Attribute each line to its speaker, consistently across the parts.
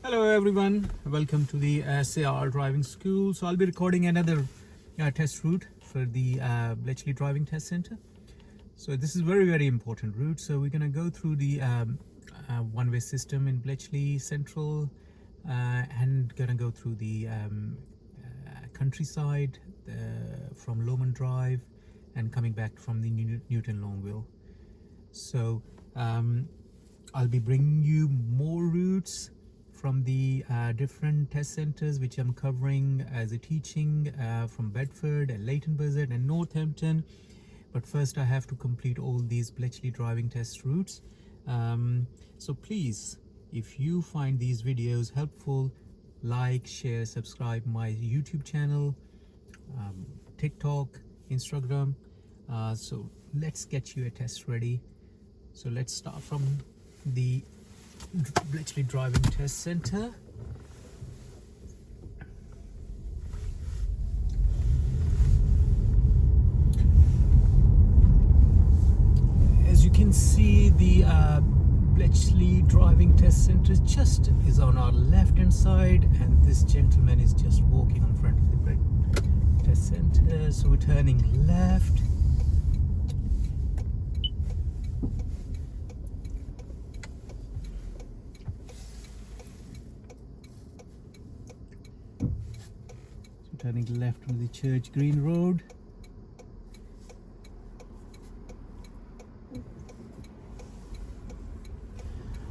Speaker 1: Hello everyone, welcome to the SAR driving school. So I'll be recording another test route for the Bletchley Driving Test Centre. So this is very important route. So we're going to go through the one-way system in Bletchley Central and going to go through the countryside from Lomond Drive and coming back from the Newton Longville. So I'll be bringing you more routes from the different test centres which I'm covering as a teaching from Bedford and Leighton Buzzard and Northampton. But first I have to complete all these Bletchley driving test routes. So please, if you find these videos helpful, like, share, subscribe my YouTube channel, TikTok, Instagram. So let's get you a test ready. So let's start from the Bletchley Driving Test Centre. As you can see, the Bletchley Driving Test Centre just is on our left hand side, and this gentleman is just walking in front of the test centre. So we're turning left. Turning left on the Church Green Road.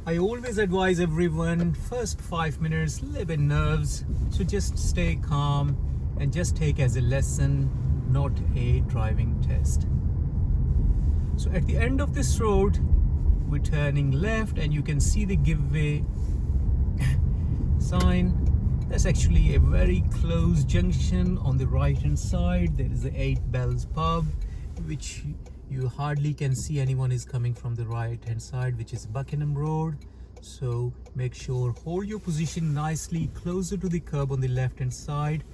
Speaker 1: I always advise everyone, first 5 minutes, live in nerves, so just stay calm and just take as a lesson, not a driving test. So at the end of this road, we're turning left and you can see the give way sign. That's actually a very close junction. On the right hand side there is the 8 Bells pub, which you hardly can see anyone is coming from the right hand side, which is Buckingham Road. So make sure hold your position nicely closer to the curb on the left hand side,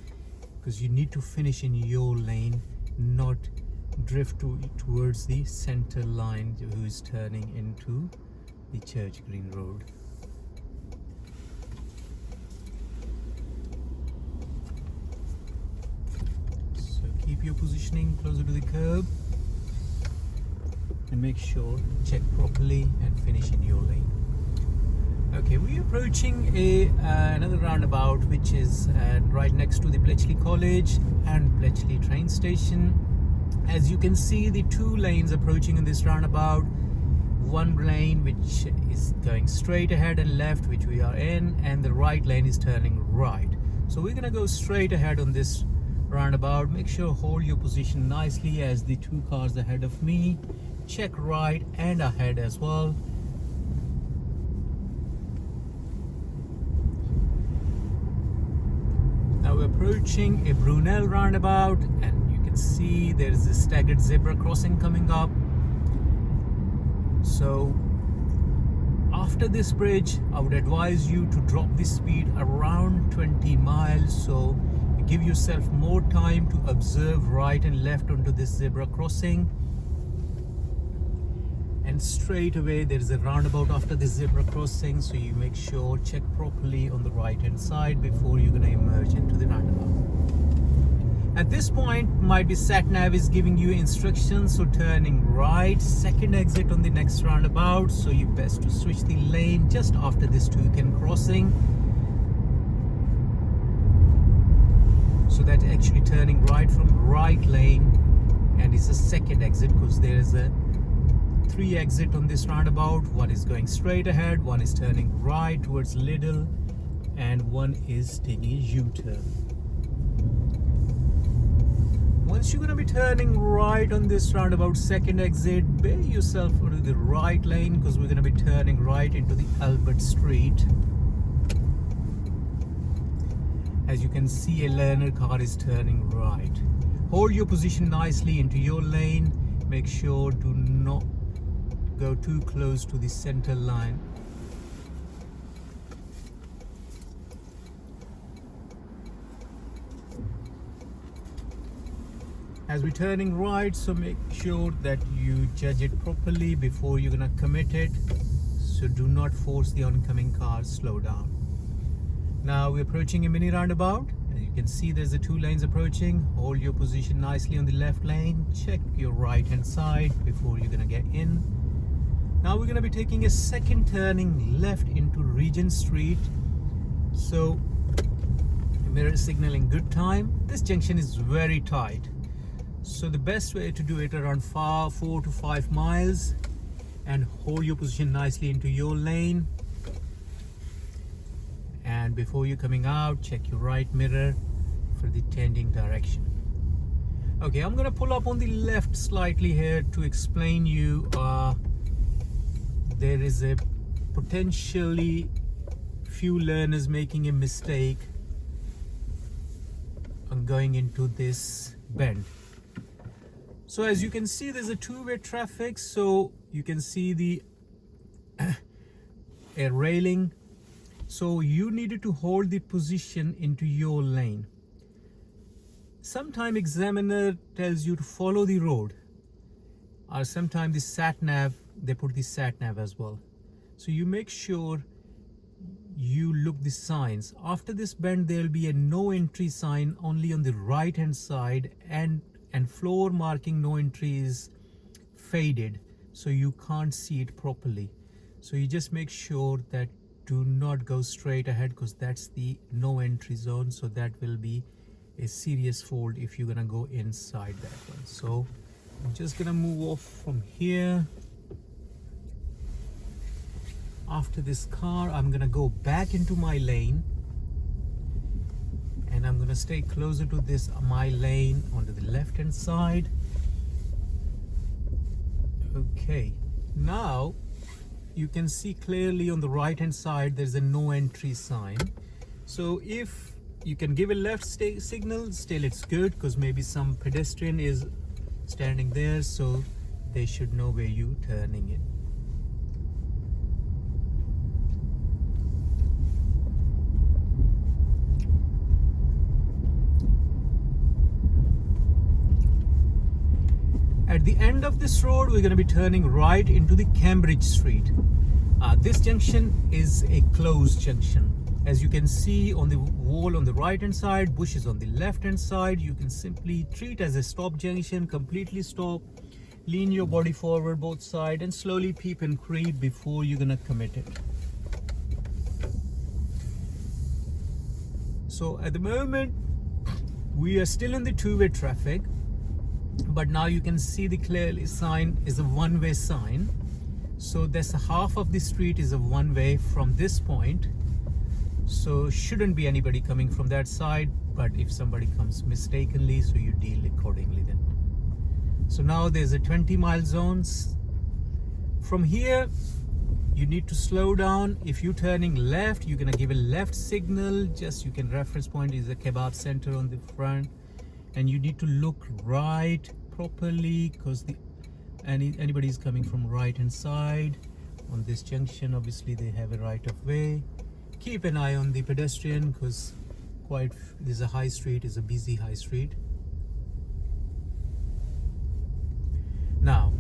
Speaker 1: because you need to finish in your lane, not drift towards the center line who is turning into the Church Green Road. Keep your positioning closer to the curb and make sure check properly and finish in your lane. Okay, we're approaching another roundabout which is right next to the Bletchley College and Bletchley train station. As you can see, the 2 lanes approaching in this roundabout. One lane which is going straight ahead and left, which we are in, and the right lane is turning right. So we're gonna go straight ahead on this roundabout. Make sure hold your position nicely as the 2 cars ahead of me. Check right and ahead as well. Now we're approaching a Brunel roundabout, and you can see there is a staggered zebra crossing coming up. So after this bridge, I would advise you to drop the speed around 20 miles. So give yourself more time to observe right and left onto this zebra crossing. And straight away there is a roundabout after this zebra crossing, so you make sure check properly on the right hand side before you're going to emerge into the roundabout. At this point, might be sat nav is giving you instructions, so turning right, second exit on the next roundabout, so you best to switch the lane just after this toucan crossing. So that's actually turning right from right lane, and it's a second exit because there is a 3 exit on this roundabout. One is going straight ahead, one is turning right towards Lidl, and one is taking a U-turn. Once you're going to be turning right on this roundabout second exit, bear yourself onto the right lane because we're going to be turning right into the Albert Street. As you can see, a learner car is turning right. Hold your position nicely into your lane. Make sure do not go too close to the center line. As we're turning right, so make sure that you judge it properly before you're gonna commit it. So do not force the oncoming car, slow down. Now we're approaching a mini roundabout. As you can see, there's the 2 lanes approaching. Hold your position nicely on the left lane. Check your right hand side before you're gonna get in. Now we're gonna be taking a second turning left into Regent Street. So mirror signaling good time. This junction is very tight. So the best way to do it around 4 to 5 miles, and hold your position nicely into your lane. And before you're coming out, check your right mirror for the tending direction. Okay, I'm gonna pull up on the left slightly here to explain you there is a potentially few learners making a mistake on going into this bend. So as you can see, there's a 2-way traffic, so you can see the a railing. So you needed to hold the position into your lane. Sometimes examiner tells you to follow the road, or sometimes the sat nav, they put the sat nav as well. So you make sure you look the signs. After this bend, there will be a no entry sign only on the right hand side, and floor marking no entry is faded, so you can't see it properly. So you just make sure that do not go straight ahead, because that's the no entry zone. So that will be a serious fault if you're gonna go inside that one. So I'm just gonna move off from here. After this car, I'm gonna go back into my lane, and I'm gonna stay closer to this my lane onto the left hand side. Okay, now you can see clearly on the right hand side there's a no entry sign. So if you can give a left signal, still it's good, because maybe some pedestrian is standing there, so they should know where you turning it. At the end of this road, we're going to be turning right into the Cambridge Street. This junction is a closed junction. As you can see on the wall on the right hand side, bushes on the left hand side, you can simply treat as a stop junction, completely stop, lean your body forward both sides, and slowly peep and creep before you're going to commit it. So at the moment, we are still in the 2-way traffic. But now you can see the clearly sign is a 1-way sign. So that's half of the street is a 1-way from this point. So shouldn't be anybody coming from that side, but if somebody comes mistakenly, so you deal accordingly then. So now there's a 20-mile zones. From here, you need to slow down. If you're turning left, you're gonna give a left signal. Just you can reference point is a kebab center on the front. And you need to look right properly, because anybody's coming from right hand side on this junction. Obviously they have a right of way. Keep an eye on the pedestrian, because there's a high street, is a busy high street. Now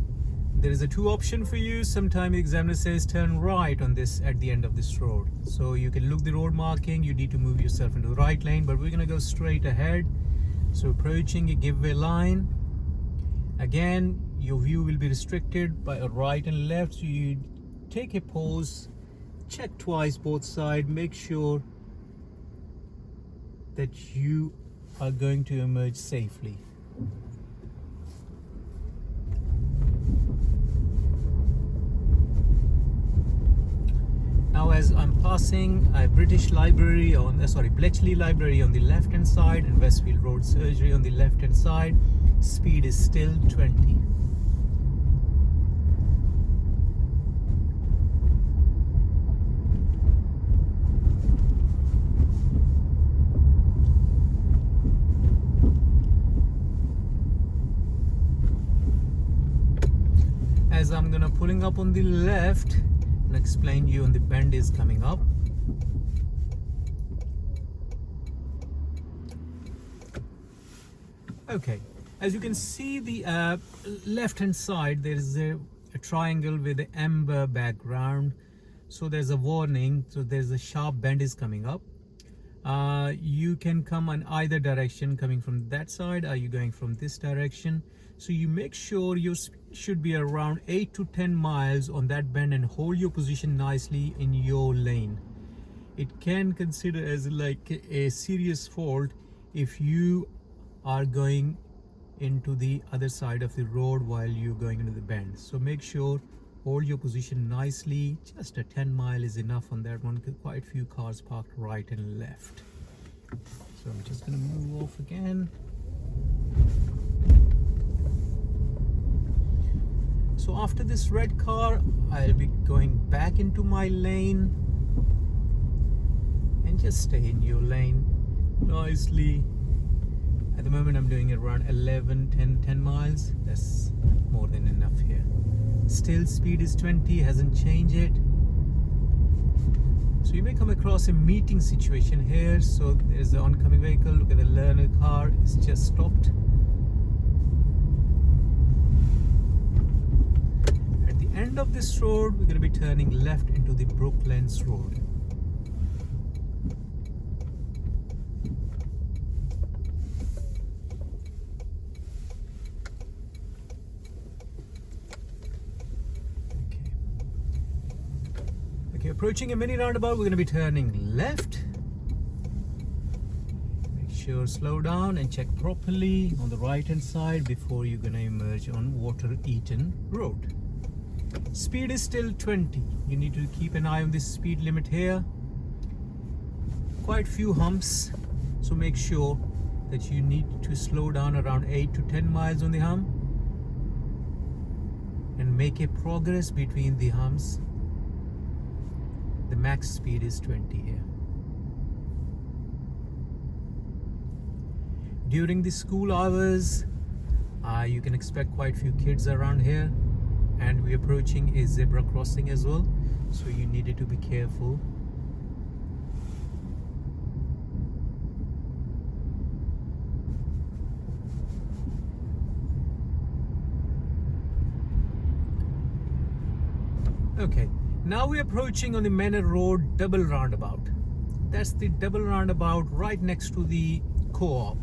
Speaker 1: there is a 2 option for you. Sometimes the examiner says turn right on this at the end of this road, so you can look the road marking, you need to move yourself into the right lane, but we're gonna go straight ahead. So approaching a giveaway line, again your view will be restricted by a right and left, so you take a pause, check twice both sides, make sure that you are going to emerge safely. Now as I'm passing a Bletchley Library on the left hand side and Westfield Road Surgery on the left hand side, speed is still 20. As I'm gonna pulling up on the left and explain you on the bend is coming up. Okay, as you can see the left hand side, there is a triangle with the amber background, so there's a warning, so there's a sharp bend is coming up. You can come on either direction, coming from that side. Are you going from this direction? So you make sure your speed should be around 8 to 10 miles on that bend, and hold your position nicely in your lane. It can consider as like a serious fault if you are going into the other side of the road while you're going into the bend. So make sure, hold your position nicely. Just a 10 mile is enough on that one, because quite few cars parked right and left. So I'm just going to move off again. So after this red car, I'll be going back into my lane, and just stay in your lane nicely. At the moment I'm doing around 10 miles. That's more than enough here. Still speed is 20, hasn't changed it. So you may come across a meeting situation here. So there's the oncoming vehicle. Look at the learner car, it's just stopped. At the end of this road, we're going to be turning left into the Brooklands Road. Okay, approaching a mini roundabout, we're going to be turning left. Make sure slow down and check properly on the right hand side before you're going to emerge on Water Eaton Road. Speed is still 20. You need to keep an eye on this speed limit here. Quite few humps, so make sure that you need to slow down around 8 to 10 miles on the hump and make a progress between the humps. The max speed is 20 here. During the school hours, you can expect quite few kids around here, and we're approaching a zebra crossing as well, so you needed to be careful. Okay, now we're approaching on the Manor Road double roundabout. That's the double roundabout right next to the co-op.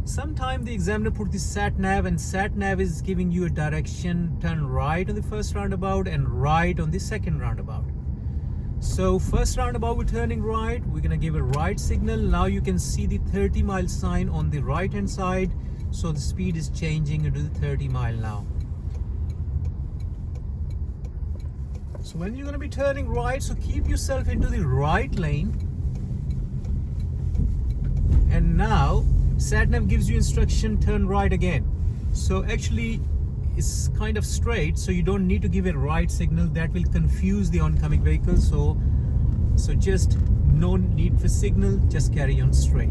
Speaker 1: Sometime the examiner put the sat nav, and sat nav is giving you a direction, turn right on the first roundabout and right on the second roundabout. So first roundabout we're turning right, we're gonna give a right signal. Now you can see the 30-mile sign on the right hand side, so the speed is changing into the 30 mile now. So when you're going to be turning right, so keep yourself into the right lane. And now SatNav gives you instruction, turn right again. So actually it's kind of straight, so you don't need to give a right signal. That will confuse the oncoming vehicle. So just no need for signal, just carry on straight.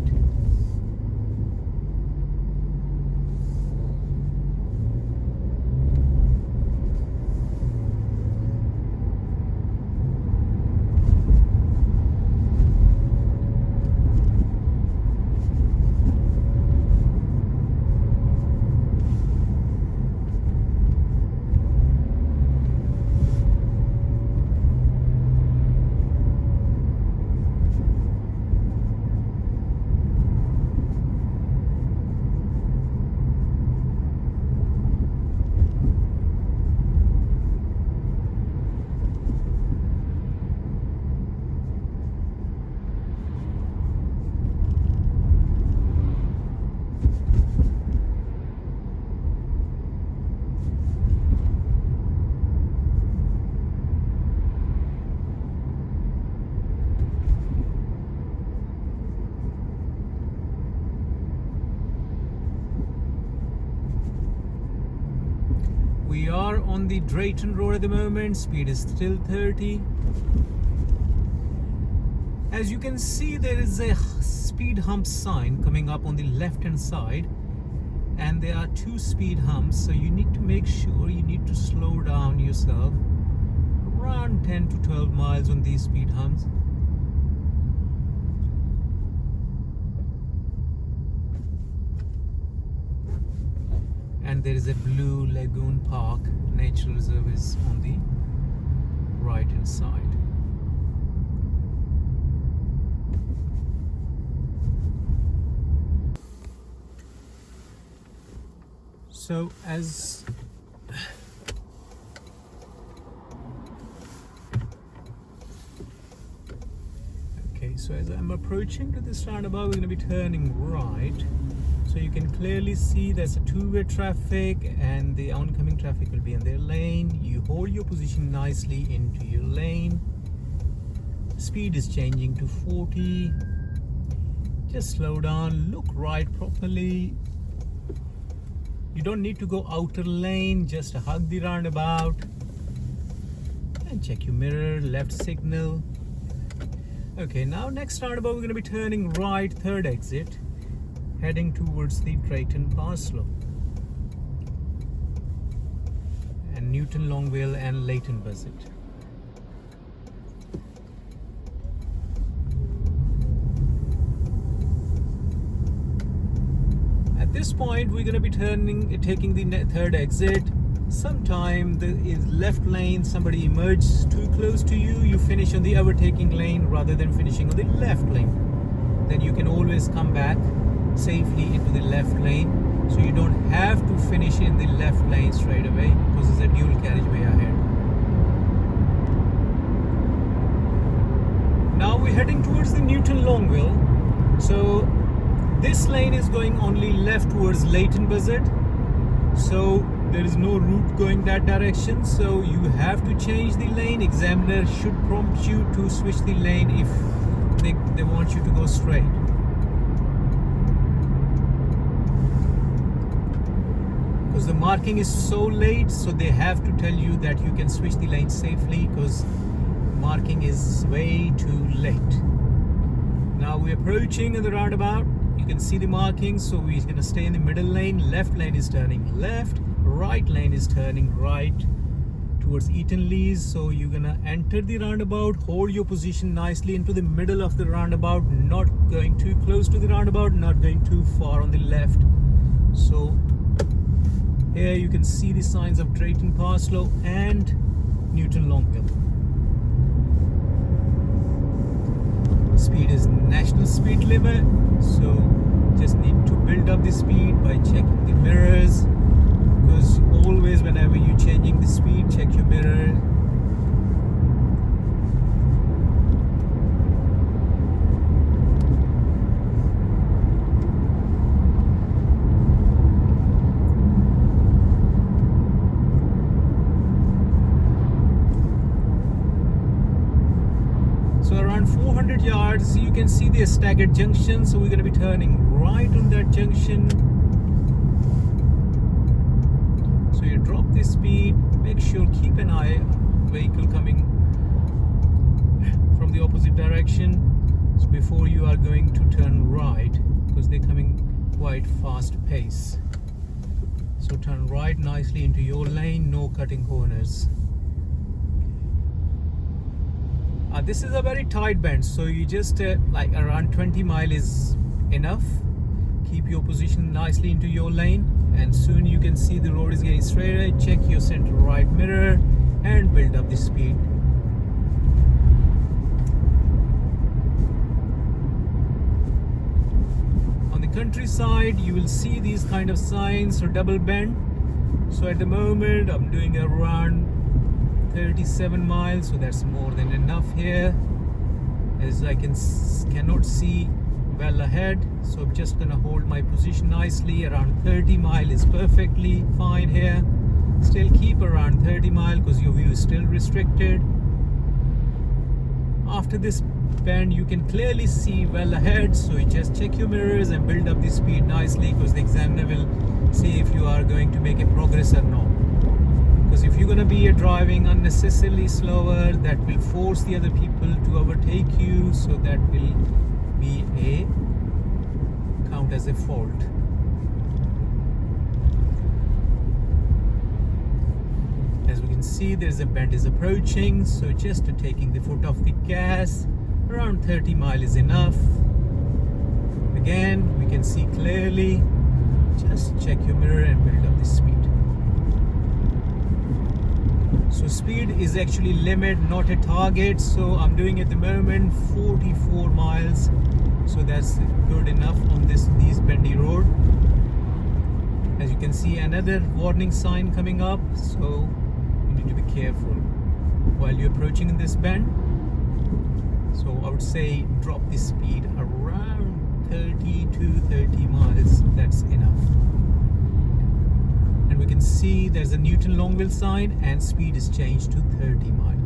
Speaker 1: We are on the Drayton Road at the moment. Speed is still 30. As you can see, there is a speed hump sign coming up on the left hand side, and there are 2 speed humps, so you need to make sure you need to slow down yourself around 10 to 12 miles on these speed humps. And there is a Blue Lagoon Park Nature Reserve is on the right hand side. So as so as I'm approaching to this roundabout, we're going to be turning right. So you can clearly see there's a two-way traffic and the oncoming traffic will be in their lane. You hold your position nicely into your lane. Speed is changing to 40. Just slow down, look right properly. You don't need to go outer lane, just hug the roundabout. And check your mirror, left signal. Okay, now next roundabout we're going to be turning right, third exit, heading towards the Drayton Parslow and Newton Longville and Leighton Buzzard. At this point we're going to be taking the third exit. Sometime the left lane, somebody emerges too close to you, you finish on the overtaking lane rather than finishing on the left lane. Then you can always come back safely into the left lane, so you don't have to finish in the left lane straight away because there's a dual carriageway ahead. Now we're heading towards the Newton Longville. So this lane is going only left towards Leighton Buzzard. So there is no route going that direction, so you have to change the lane. Examiner should prompt you to switch the lane if they want you to go straight. Because the marking is so late, so they have to tell you that you can switch the lane safely because marking is way too late. Now we're approaching the roundabout. You can see the marking, so we're going to stay in the middle lane. Left lane is turning left, right lane is turning right towards Eaton Lees. So you're going to enter the roundabout, hold your position nicely into the middle of the roundabout, not going too close to the roundabout, not going too far on the left. So here you can see the signs of Drayton Parslow and Newton Longville. Speed is national speed limit, so just need to build up the speed by checking the mirrors, because always whenever you're changing the speed, check your mirror. So around 400 yards, you can see the staggered junction. So we're going to be turning right on that junction. So you drop the speed, make sure, keep an eye on vehicle coming from the opposite direction. So before you are going to turn right, because they're coming quite fast pace. So turn right nicely into your lane, no cutting corners. This is a very tight bend, so you just like around 20 miles is enough. Keep your position nicely into your lane, and soon you can see the road is getting straighter. Check your center right mirror and build up the speed. On the countryside, you will see these kind of signs or double bend. So at the moment I'm doing around 37 miles, so that's more than enough here, as I cannot see well ahead. So I'm just gonna hold my position nicely. Around 30 miles is perfectly fine here. Still keep around 30 miles because your view is still restricted. After this bend you can clearly see well ahead, so you just check your mirrors and build up the speed nicely, because the examiner will see if you are going to make a progress or not. Because if you're going to be driving unnecessarily slower, that will force the other people to overtake you, so that will be count as a fault. As we can see, there's a bend is approaching, so just taking the foot off the gas. Around 30 miles is enough. Again, we can see clearly. Just check your mirror and build up the speed. So speed is actually limit, not a target. So I'm doing at the moment 44 miles. So that's good enough on these bendy road. As you can see, another warning sign coming up, so you need to be careful while you're approaching in this bend. So I would say drop the speed around 30 to 30 miles. That's enough. And we can see there's a Newton long wheel sign and speed is changed to 30 miles.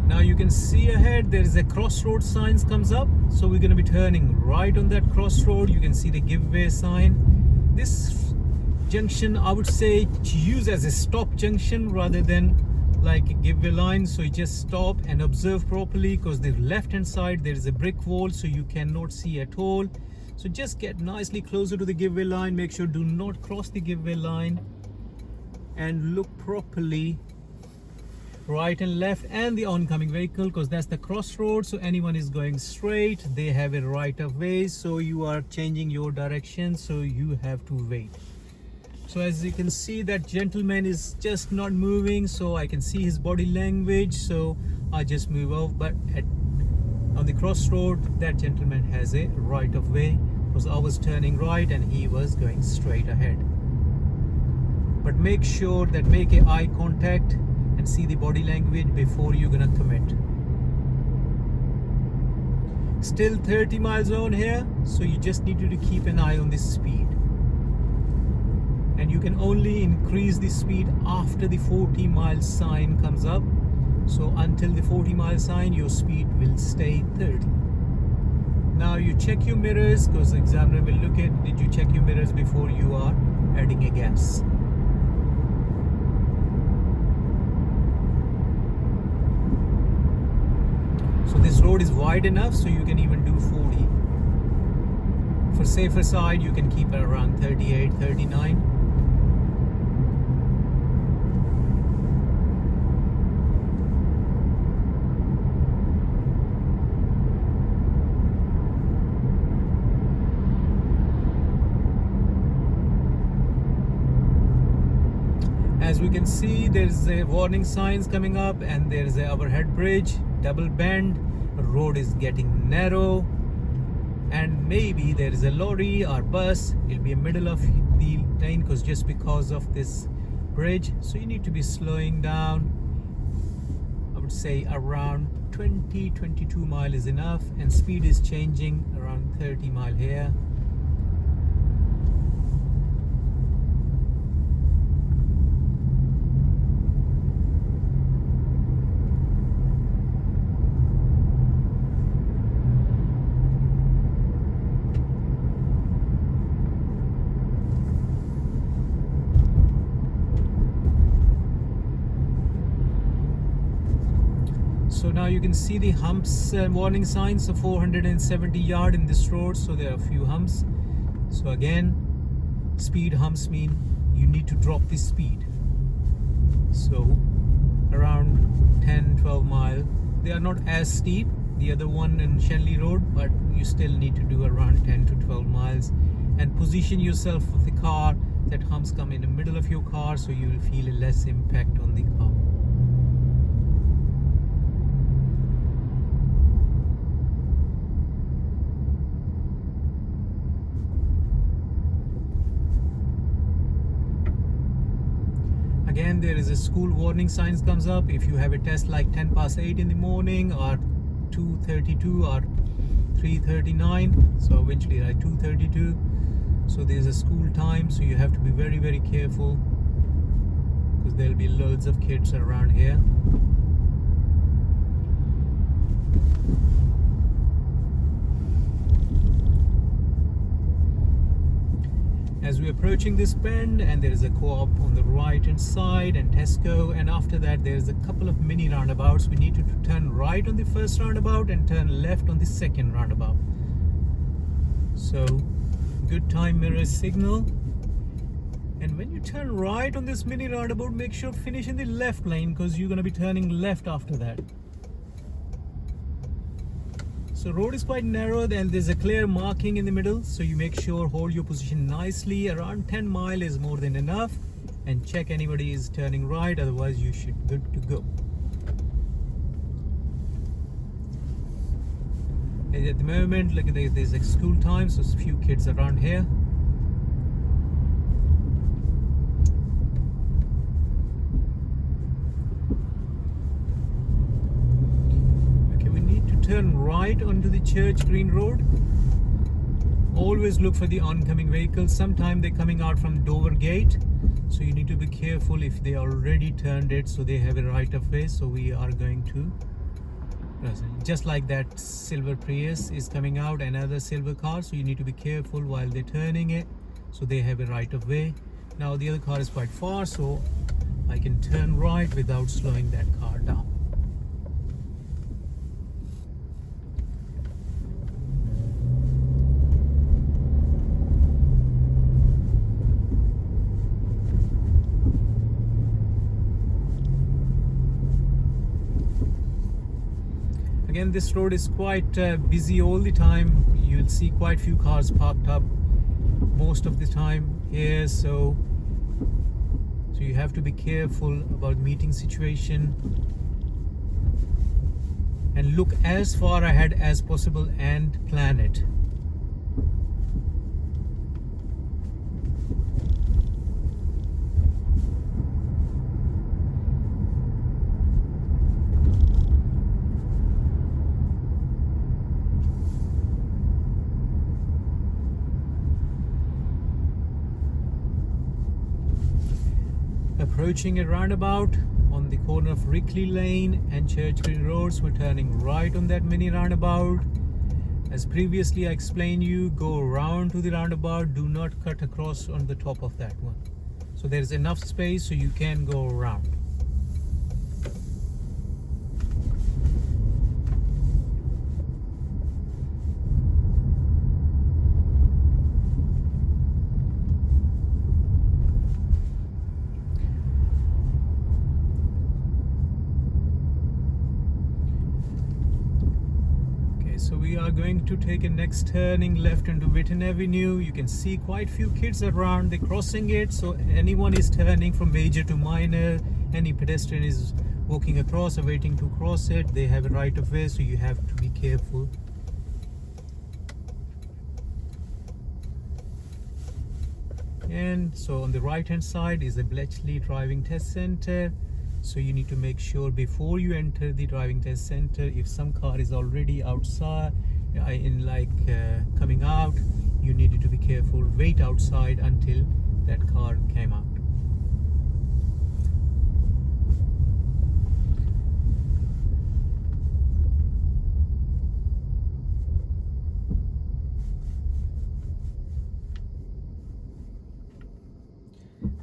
Speaker 1: Now you can see ahead there is a crossroad signs comes up, so we're going to be turning right on that crossroad. You can see the giveaway sign. This junction I would say to use as a stop junction rather than like a giveaway line, so you just stop and observe properly, because the left hand side there is a brick wall, so you cannot see at all. So just get nicely closer to the giveaway line, make sure do not cross the giveaway line, and look properly right and left and the oncoming vehicle, because that's the crossroad. So anyone is going straight, they have a right of way, so you are changing your direction, so you have to wait. So as you can see, that gentleman is just not moving, so I can see his body language, so I just move off. But on the crossroad, that gentleman has a right of way, because I was turning right and he was going straight ahead. But make sure that make a eye contact and see the body language before you're gonna commit. Still 30 miles on here, so you just need to keep an eye on this speed. And you can only increase the speed after the 40 mile sign comes up. So until the 40 mile sign, your speed will stay 30. Now you check your mirrors, because the examiner will look at, did you check your mirrors before you are adding a gas? So this road is wide enough, so you can even do 40. For safer side, you can keep it around 38, 39. As we can see, there's a warning signs coming up, and there's a overhead bridge, double bend. The road is getting narrow, and maybe there is a lorry or bus. It'll be in middle of the lane, because of this bridge. So you need to be slowing down. I would say around 20-22 mile is enough, and speed is changing around 30 mile here. So now you can see the humps and warning signs. So 470 yard in this road, so there are a few humps. So again, speed humps mean you need to drop the speed. So around 10-12 mile. They are not as steep, the other one in Shenley Road, but you still need to do around 10 to 12 miles. And position yourself of the car, that humps come in the middle of your car, so you will feel a less impact on the car. Again, there is a school warning signs comes up. If you have a test like 10 past 8 in the morning, or 2:32 or 3:39, so eventually like 2:32, so there's a school time, so you have to be very, very careful, because there'll be loads of kids around here. As we're approaching this bend, and there is a co-op on the right hand side and Tesco, and after that there's a couple of mini roundabouts. We need to turn right on the first roundabout and turn left on the second roundabout. So good time mirror signal. And when you turn right on this mini roundabout, make sure finish in the left lane, because you're going to be turning left after that. So road is quite narrow, and there's a clear marking in the middle, so you make sure hold your position nicely. Around 10 mile is more than enough, and check anybody is turning right, otherwise you should good to go. And at the moment, look, there's like school time, so there's a few kids around here. Okay, we need to turn right onto the Church Green Road. Always look for the oncoming vehicles. Sometimes they're coming out from Dover Gate, so you need to be careful if they already turned it, so they have a right of way. So we are going to, just like that silver Prius is coming out, another silver car, so you need to be careful while they're turning it, so they have a right of way. Now the other car is quite far, so I can turn right without slowing that car down. Again, this road is quite busy all the time. You'll see quite few cars parked up most of the time here, so you have to be careful about meeting situation and look as far ahead as possible and plan it. Approaching a roundabout on the corner of Rickley Lane and Church Green Roads. We're turning right on that mini roundabout. As previously I explained you, go around to the roundabout, do not cut across on the top of that one. So there is enough space so you can go around. So we are going to take a next turning left into Witten Avenue. You can see quite few kids around. They're crossing it. So anyone is turning from major to minor. Any pedestrian is walking across or waiting to cross it, they have a right of way. So you have to be careful. And so on the right hand side is the Bletchley Driving Test Centre. So you need to make sure before you enter the driving test center, if some car is already outside, coming out, you needed to be careful. Wait outside until that car came out.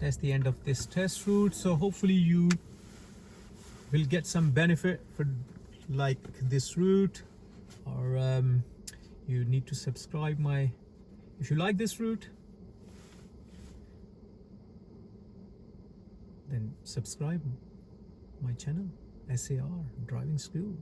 Speaker 1: That's the end of this test route. So hopefully you will get some benefit for like this route, or you need to subscribe if you like this route, then subscribe my channel, SAR Driving School.